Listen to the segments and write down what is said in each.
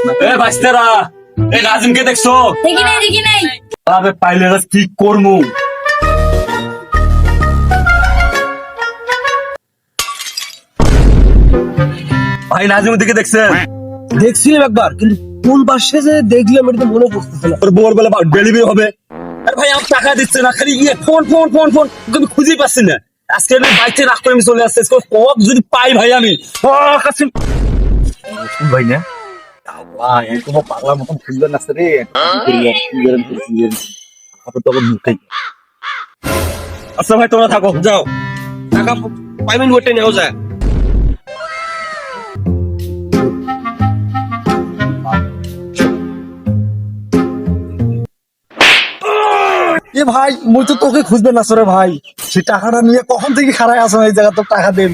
এ বাস্তারা, এই নাজিমকে দেখছো? দেখি নাই আরে পাইলে কি করমু? ভাই নাজিমের দিকে দেখছেন? দেখছিলাম একবার, কিন্তু কোন বাসে যে দেখলাম এটা তো মনে পড়তেছে না। তোর বোর বলে ডেলিভারি হবে। আরে ভাই আমার টাকা দিচ্ছে না, খালি ফোন ফোন ফোন ফোন, আমি খুঁজেই পাচ্ছি না। আজকে আমি বাইকে রাখ করে আমি চলে আসছি, কব যদি পাই ভাই আমি কাছে ভাই না ভাই তোমার পাগলার মতন খুঁজবেন না রে। আচ্ছা ভাই তোমরা থাকো, যাও। টাকা পেমেন্ট করতে নেওয়া যায়। এ ভাই মুই তো তোকে খুঁজবে না সরে ভাই, সে টাকাটা নিয়ে কখন থেকে খারাই আসো এই জায়গা, তো টাকা দেন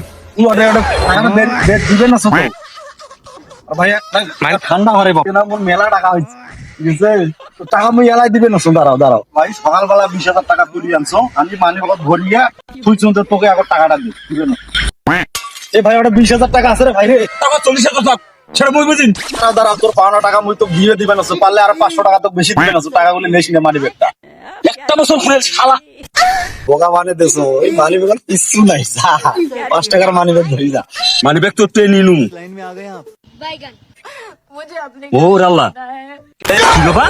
দিবেন না তো ভাই। ঠান্ডা হরে বাবা, মোর মেলা টাকা হয়েছে, ঠিক আছে? তো টাকা মুই এলাই দিবেন না। দাঁড়াও দাঁড়াও ভাই, সকালবেলা 20,000 টাকা তুলি আনছো, আমি মানি বাবা ভরিয়া তুই তোকে আবার টাকাটা দিবেন না। এ ভাই ওটা 20,000 টাকা আছে রে ভাই রে। টাকা 40,000 টাকা সেটা মুই বুঝিন। দাঁড়াও তোর পাওনা টাকা মুই তো দিয়ে দিবেন না, পারলে আর 500 টাকা তো বেশি দিবেন না, টাকাগুলো নেছি না মানি ব্যাগটা। একটা বছর পরে শালা বোকা মানে দেশো, ওই মানি ব্যাগ কিছু নাই, যা 5 টাকার মানি ব্যাগ ধরি যা। মানে ব্যাগ তো ট্রেন নিলু। বাইগান মুঝে আপনি ও আল্লাহ, কি বাবা